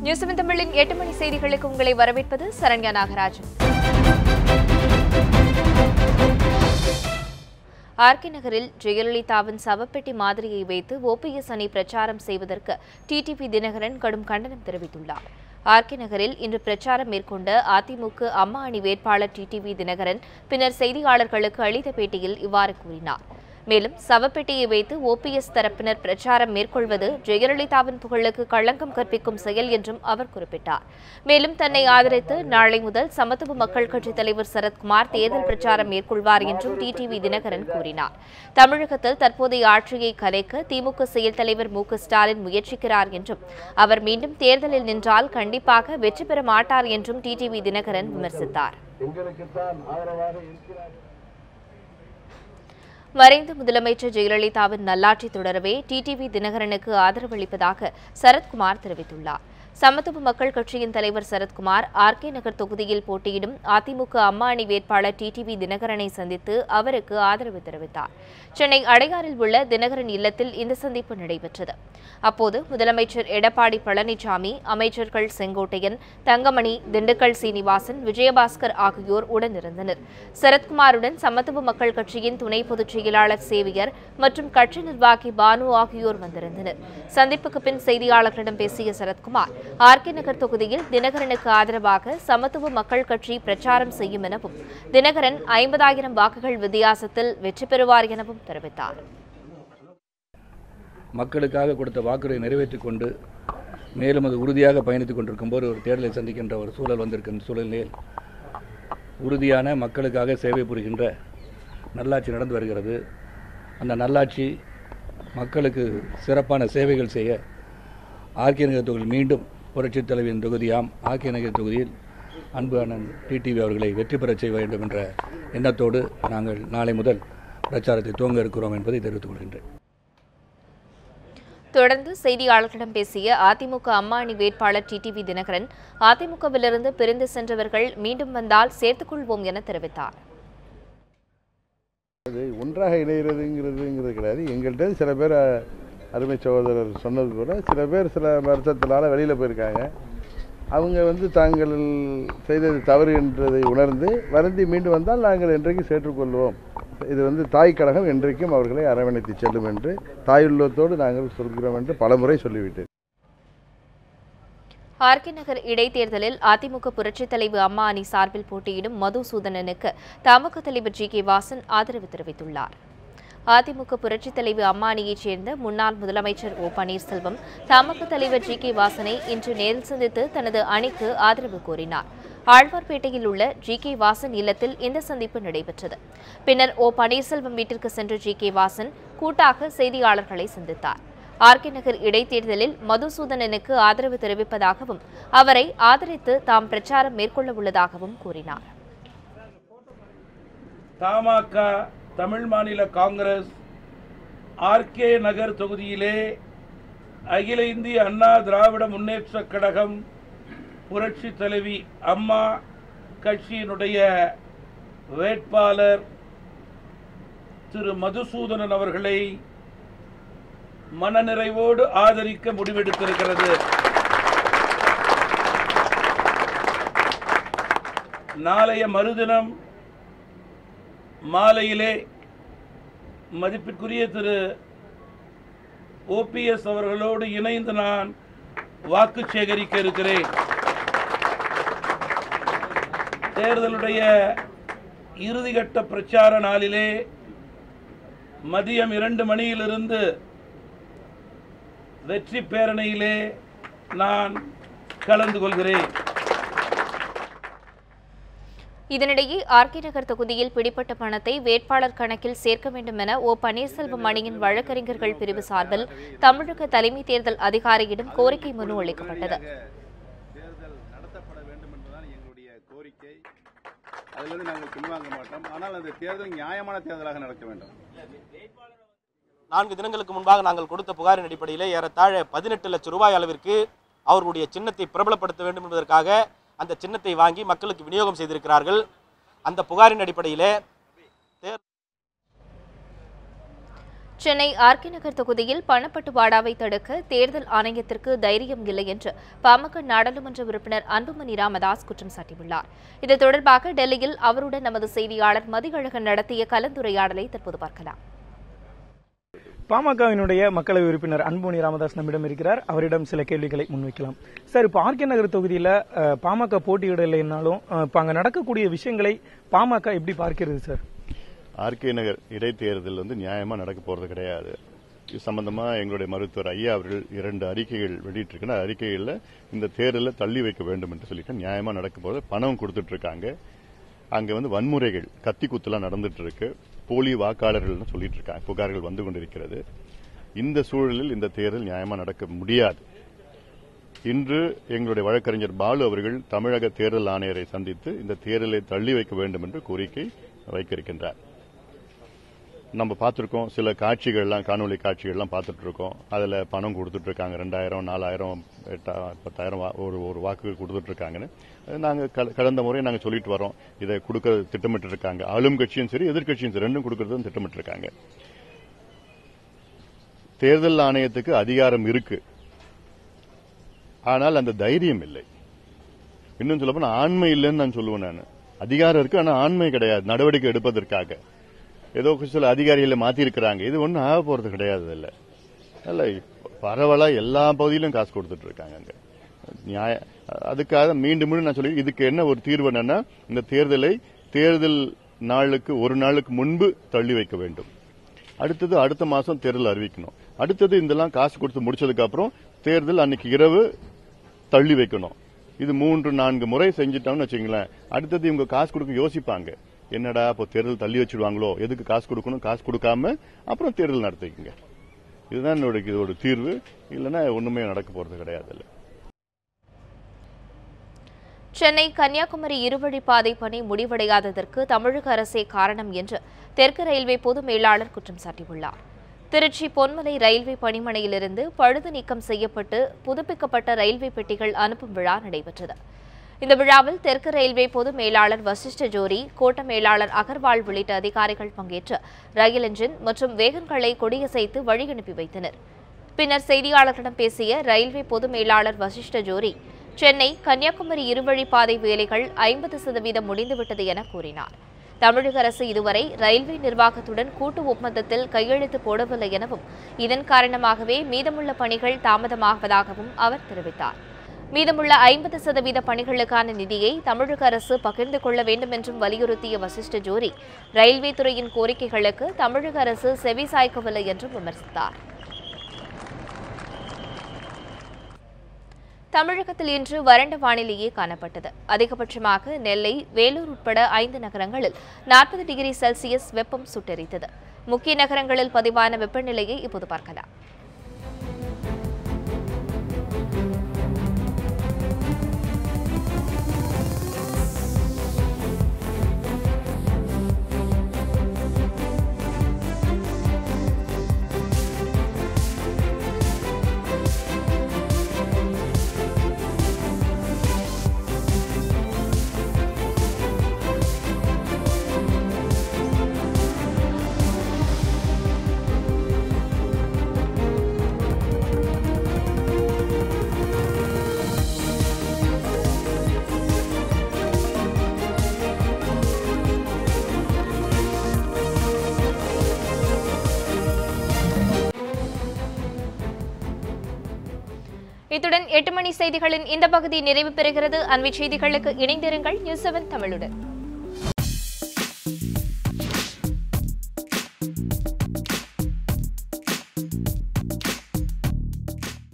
News 7 தமிழின் 8 மணி செய்திகளுக்கு உங்களை வரவேற்பது சரண்யா நாகராஜன். ஆர்கே நகரில் ஜெயலலிதாவின் சவப்பெட்டி மாதிரியை வைத்து OPS அணி பிரச்சாரம் செய்வதற்கு டிடிவி தினகரன் கடும் கண்டனம் தெரிவித்துள்ளார். ஆர்கே நகரில் இன்று பிரச்சாரம் மேற்கொண்ட அதிமுக அம்மா அணி வேட்பாளர் டிடிவி தினகரன் பின்னர் செய்தியாளர்களுக்கு அளித்த பேட்டியில் இவ்வாறு கூறினார். மேலும் சவப்பெட்டியை வைத்து OPS தரப்பினர் பிரச்சாரம் மேற்கொள்வது ஜெயலலிதாவின் புகழுக்கு களங்கம் கற்பிக்கும் செயல் என்றும் அவர் குறிப்பிட்டார். மேலும் தன்னை ஆதரித்து நாளை முதல் சமத்துவ மக்கள் கட்சித் தலைவர் சரத்குமார் தேர்தல் பிரச்சாரம் மேற்கொள்வார் என்றும் டிடிவி தினகரன் கூறினார். தமிழகத்தில் தற்போதைய ஆட்சியை கலைக்க திமுக செயல் தலைவர் மு க ஸ்டாலின் முயற்சிக்கிறார் என்றும் அவர் மீண்டும் தேர்தலில் நின்றால் கண்டிப்பாக வெற்றி பெற மாட்டார் என்றும் டிடிவி தினகரன் விமர்சித்தார். மறைந்த முதலமைச்சர் ஜெயலலிதாவின் நல்லாட்சி தொடரவே டிடிவி தினகரனுக்கு ஆதரவளிப்பதாக சரத்குமார் தெரிவித்துள்ளார். சமத்துவ மக்கள் கட்சியின் தலைவர் சரத்குமார் ஆர்கே நகர் தொகுதியில் போட்டியிடும் அதிமுக அம்மா அணி வேட்பாளர் டிடிவி தினகரனை சந்தித்து அவருக்கு ஆதரவு தெரிவித்தார். சென்னை அடையாறில் உள்ள தினகரன் இல்லத்தில் இந்த சந்திப்பு நடைபெற்றது. அப்போது முதலமைச்சர் எடப்பாடி பழனிசாமி, அமைச்சர்கள் செங்கோட்டையன், தங்கமணி, திண்டுக்கல் சீனிவாசன், விஜயபாஸ்கர் ஆகியோர் உடனிருந்தனர். சரத்குமாருடன் சமத்துவ மக்கள் கட்சியின் துணை பொதுச் செயலாளர் சேவியர் மற்றும் கட்சி நிர்வாகி பானு ஆகியோர் வந்திருந்தனர். சந்திப்புக்கு பின் செய்தியாளர்களிடம் பேசிய சரத்குமார், ஆர்கே நகர் தொகுதியில் தினகரனுக்கு ஆதரவாக சமத்துவ மக்கள் கட்சி பிரச்சாரம் செய்யும் எனவும் தினகரன் 50,000 வாக்குகள் வித்தியாசத்தில் வெற்றி பெறுவார் எனவும் தெரிவித்தார். மக்களுக்காக கொடுத்த வாக்குறுதியை நிறைவேற்றிக் கொண்டு மேலும் அது உறுதியாக பயணித்துக் கொண்டிருக்கும் போது ஒரு தேர்தலை சந்திக்கின்ற ஒரு சூழல் வந்திருக்கின்ற சூழலில் உறுதியான மக்களுக்காக சேவை புரிகின்ற நல்லாட்சி நடந்து வருகிறது. அந்த நல்லாட்சி மக்களுக்கு சிறப்பான சேவைகள் செய்ய ஆர்கே நகர் தொகுதியில் மீண்டும் புரட்சித் தலைவியின் தொகுதியாம் ஆர்கே நகர் தொகுதியில் அன்பு அண்ணன் டிடிவி அவர்களை வெற்றி பெறச் செய்ய வேண்டும் என்ற எண்ணத்தோடு நாங்கள் நாளை முதல் பிரச்சாரத்தை துவங்க இருக்கிறோம் என்பதை தெரிவித்துக் கொள்கின்றேன். தொடர்ந்து செய்தியாளர்களிடம் பேசிய அதிமுக அம்மா அணி வேட்பாளர் டிடிவி தினகரன், அதிமுகவிலிருந்து பிரிந்து சென்றவர்கள் மீண்டும் வந்தால் சேர்த்துக் கொள்வோம் என தெரிவித்தார். ஒன்றாக இணைகிறதுங்கிறது கிடையாது. எங்கள்கிட்ட சில பேர் அருமை சகோதரர் சொன்னது கூட சில பேர் சில வருத்தத்தினால வெளியில் போயிருக்காங்க. அவங்க தாங்கள் செய்தது தவறு என்றதை உணர்ந்து வருந்தி மீண்டும் வந்தால் நாங்கள் என்றைக்கும் சேற்றுக்கொள்வோம். இது தாய் கழகம் என்றைக்கும் அவர்களை அரவணைத்து செல்லும் என்று தாயுள்ளத்தோடு நாங்கள் சொல்கிறோம் என்று பலமுறை சொல்லிவிட்டேன். ஆர்கே நகர் இடைத்தேர்தலில் அதிமுக புரட்சித் தலைவர் அம்மா அணி சார்பில் போட்டியிடும் மதுசூதனனுக்கு தமுக தலைவர் ஜி.கே. வாசன் ஆதரவு தெரிவித்துள்ளார். அதிமுக புரட்சித் தலைவர் அம்மா அணியைச் சேர்ந்த முன்னாள் முதலமைச்சர் ஓ பன்னீர்செல்வம் தமுக தலைவர் ஜி.கே. வாசனை இன்று நேரில் சந்தித்து தனது அணிக்கு ஆதரவு கோரினார். ஆழ்வார்பேட்டையில் உள்ள ஜி.கே. வாசன் இல்லத்தில் இந்த சந்திப்பு நடைபெற்றது. பின்னர் ஓ பன்னீர்செல்வம் வீட்டிற்கு சென்ற ஜி.கே. வாசன் கூட்டாக செய்தியாளர்களை சந்தித்தார். ஆர்கே நகர் இடைத்தேர்தலில் மதுசூதனனுக்கு ஆதரவு தெரிவிப்பதாகவும் அவரை ஆதரித்து தாம் பிரச்சாரம் மேற்கொள்ள உள்ளதாகவும் கூறினார். தமாக தமிழ் மாநில காங்கிரஸ் ஆர்கே நகர் தொகுதியிலே அகில இந்திய அண்ணா திராவிட முன்னேற்றக் கழகம் புரட்சி தலைவி அம்மா கட்சியினுடைய வேட்பாளர் திரு மதுசூதனன் அவர்களை மனநிறைவோடு ஆதரிக்க முடிவெடுத்திருக்கிறது. நாளைய மறுதினம் மாலையிலே மதிப்பிற்குரிய திரு OPS அவர்களோடு இணைந்து நான் வாக்கு சேகரிக்க இருக்கிறேன். தேர்தலுடைய இறுதிக்கட்ட பிரச்சார நாளிலே மதியம் 2 மணியிலிருந்து வெற்றி பேரணியிலே நான் கலந்து கொள்கிறேன். இதனிடையே ஆர்கே நகர் தொகுதியில் பிடிப்பட்ட பணத்தை வேட்பாளர் கணக்கில் சேர்க்க வேண்டும் என ஓ பன்னீர்செல்வம் அணியின் வழக்கறிஞர்கள் பிரிவு சார்பில் தமிழக தலைமை தேர்தல் அதிகாரியிடம் கோரிக்கை மனு அளிக்கப்பட்டது. அதிலிருந்து நாங்கள் பின்வாங்க மாட்டோம். ஆனால் அந்த தேர்தல் நியாயமான தேர்தலாக நடக்க வேண்டும். 4 தினங்களுக்கு முன்பாக நாங்கள் கொடுத்த புகாரின் அடிப்படையில் ஏறத்தாழ 18 லட்சம் ரூபாய் அளவிற்கு அவர்களுடைய சின்னத்தை பிரபலப்படுத்த வேண்டும் என்பதற்காக அந்த சின்னத்தை வாங்கி மக்களுக்கு விநியோகம் செய்திருக்கிறார்கள். அந்த புகாரின் அடிப்படையில் சென்னை ஆர்கே நகர் தொகுதியில் பணப்பட்டுவாடாவை தடுக்க தேர்தல் ஆணையத்திற்கு தைரியம் இல்லை என்று பாமக நாடாளுமன்ற உறுப்பினர் அன்புமணி ராமதாஸ் குற்றம் சாட்டியுள்ளார். இது தொடர்பாக டெல்லியில் அவருடன் நமது செய்தியாளர் மதியழகன் நடத்திய கலந்துரையாடலை தற்போது பார்க்கலாம். பாமகவினுடைய மக்களவை உறுப்பினர் அன்புமணி ராமதாஸ் நம்மிடம் இருக்கிறார். அவரிடம் சில கேள்விகளை முன்வைக்கலாம். சார், இப்போ ஆர்கே நகர் தொகுதியில பாமக போட்டியிடலைன்னாலும் இப்ப அங்க நடக்கக்கூடிய விஷயங்களை பாமக எப்படி பார்க்கிறது சார்? ஆர்கே நகர் இடைத்தேர்தல் நியாயமா நடக்க போறது கிடையாது. இது சம்பந்தமா எங்களுடைய மருத்துவர் ஐயா அவர்கள் 2 அறிக்கைகள் வெளியிட்டிருக்கிற அறிக்கைகளில் இந்த தேர்தலை தள்ளி வைக்க வேண்டும் என்று சொல்லிட்டு நியாயமா நடக்க போறது. பணம் கொடுத்துட்டு இருக்காங்க. அங்க வன்முறைகள் கத்தி குத்துலாம் நடந்துட்டு இருக்கு. போலி வாக்காளர்கள் சொல்லிட்டு இருக்காங்க. புகார்கள் வந்து கொண்டிருக்கிறது. இந்த சூழலில் இந்த தேர்தல் நியாயமா நடக்க முடியாது. இன்று எங்களுடைய வழக்கறிஞர் பாலு அவர்கள் தமிழக தேர்தல் ஆணையரை சந்தித்து இந்த தேர்தலை தள்ளி வைக்க வேண்டும் என்று கோரிக்கை வைக்க இருக்கின்றார். நம்ம பார்த்திருக்கோம், சில காட்சிகள்லாம் காணொலி காட்சிகள்லாம் பார்த்துட்டு இருக்கோம். அதில் பணம் கொடுத்துட்டு இருக்காங்க. 2000, 4000, 10,000 ஒரு வாக்கு கொடுத்துட்டு இருக்காங்கன்னு நாங்கள் கடந்த முறை நாங்கள் சொல்லிட்டு வரோம். இதை கொடுக்க திட்டமிட்டு இருக்காங்க. ஆளும் கட்சியும் சரி எதிர்கட்சியும் சரி ரெண்டும் கொடுக்கறது திட்டமிட்டு இருக்காங்க. தேர்தல் ஆணையத்துக்கு அதிகாரம் இருக்கு, ஆனால் அந்த தைரியம் இல்லை. இன்னும் சொல்ல போனா ஆண்மை இல்லைன்னு நான் சொல்லுவேன். நான் அதிகாரம் இருக்கு, ஆனால் ஆண்மை கிடையாது. நடவடிக்கை எடுப்பதற்காக ஏதோ சில அதிகாரிகளை மாத்தி இருக்கிறாங்க. இது ஒன்னும் ஆக போறது கிடையாது. இல்ல பரவலா எல்லா பகுதியிலும் காசு கொடுத்துட்டு இருக்காங்க. அங்க அதுக்காக மீண்டும் நான் சொல்லி இதுக்கு என்ன ஒரு தீர்வு என்னன்னா, இந்த தேர்தலை தேர்தல் நாளுக்கு ஒரு நாளுக்கு முன்பு தள்ளி வைக்க வேண்டும். அடுத்தது அடுத்த மாசம் தேர்தல் அறிவிக்கணும். அடுத்தது இதெல்லாம் காசு கொடுத்து முடிச்சதுக்கு அப்புறம் தேர்தல் அன்னைக்கு இரவு தள்ளி வைக்கணும். இது 3-4 முறை செஞ்சுட்டோம்னு வச்சுங்களேன். அடுத்தது இவங்க காசு கொடுக்க யோசிப்பாங்க. என்னடா இப்போ தேர்தல் தள்ளி வச்சிடுவாங்களோ, எதுக்கு காசு கொடுக்கணும், காசு கொடுக்காம அப்புறம் தேர்தல் நடத்திக்கங்க. இதுதான் இதோட தீர்வு. இல்லைன்னா ஒண்ணுமே நடக்க போறது கிடையாது. சென்னை கன்னியாகுமரி இருவழிப்பாதை பணி முடிவடையாததற்கு தமிழக அரசே காரணம் என்று தெற்கு ரயில்வே பொது மேலாளர் குற்றம் சாட்டியுள்ளார். திருச்சி பொன்மலை ரயில்வே பணிமனையிலிருந்து பழுது நீக்கம் செய்யப்பட்டு புதுப்பிக்கப்பட்ட ரயில்வே பெட்டிகள் அனுப்பும் விழா நடைபெற்றது. இந்த விழாவில் தெற்கு ரயில்வே பொது மேலாளர் வசிஷ்ட ஜோரி, கோட்ட மேலாளர் அகர்வால் உள்ளிட்ட அதிகாரிகள் பங்கேற்று ரயில் என்ஜின் மற்றும் வேகன்களை கொடியசைத்து வழி அனுப்பி வைத்தனர். பின்னர் செய்தியாளர்களிடம் பேசிய ரயில்வே பொது மேலாளர் வசிஷ்ட ஜோரி, சென்னை கன்னியாகுமரி இருவழிப்பாதை வேலைகள் 50% முடிந்துவிட்டது என கூறினார். தமிழக அரசு இதுவரை ரயில்வே நிர்வாகத்துடன் கூட்டு ஒப்பந்தத்தில் கையெழுத்து போடவில்லை எனவும் இதன் காரணமாகவே மீதமுள்ள பணிகள் தாமதமாவதாகவும் அவர் தெரிவித்தார். மீதமுள்ள 50% பணிகளுக்கான நிதியை தமிழக அரசு பகிர்ந்து கொள்ள வேண்டும் என்றும் வலியுறுத்திய வசிஷ்ட ஜோரி, ரயில்வே துறையின் கோரிக்கைகளுக்கு தமிழக அரசு செவிசாய்க்கவில்லை என்றும் விமர்சித்தார். தமிழகத்தில் இன்று வறண்ட வானிலையே காணப்பட்டது. அதிகபட்சமாக நெல்லை, வேலூர் உட்பட 5 நகரங்களில் 40 டிகிரி செல்சியஸ் வெப்பம் சுட்டெரித்தது. முக்கிய நகரங்களில் பதிவான வெப்பநிலையை இப்போது பார்க்கலாம். இத்துடன் 8 மணி செய்திகளின் இந்த பகுதி நிறைவு பெறுகிறது. அண்மை செய்திகளுக்கு இணைந்திருங்கள் நியூஸ் 7 தமிழுடன்.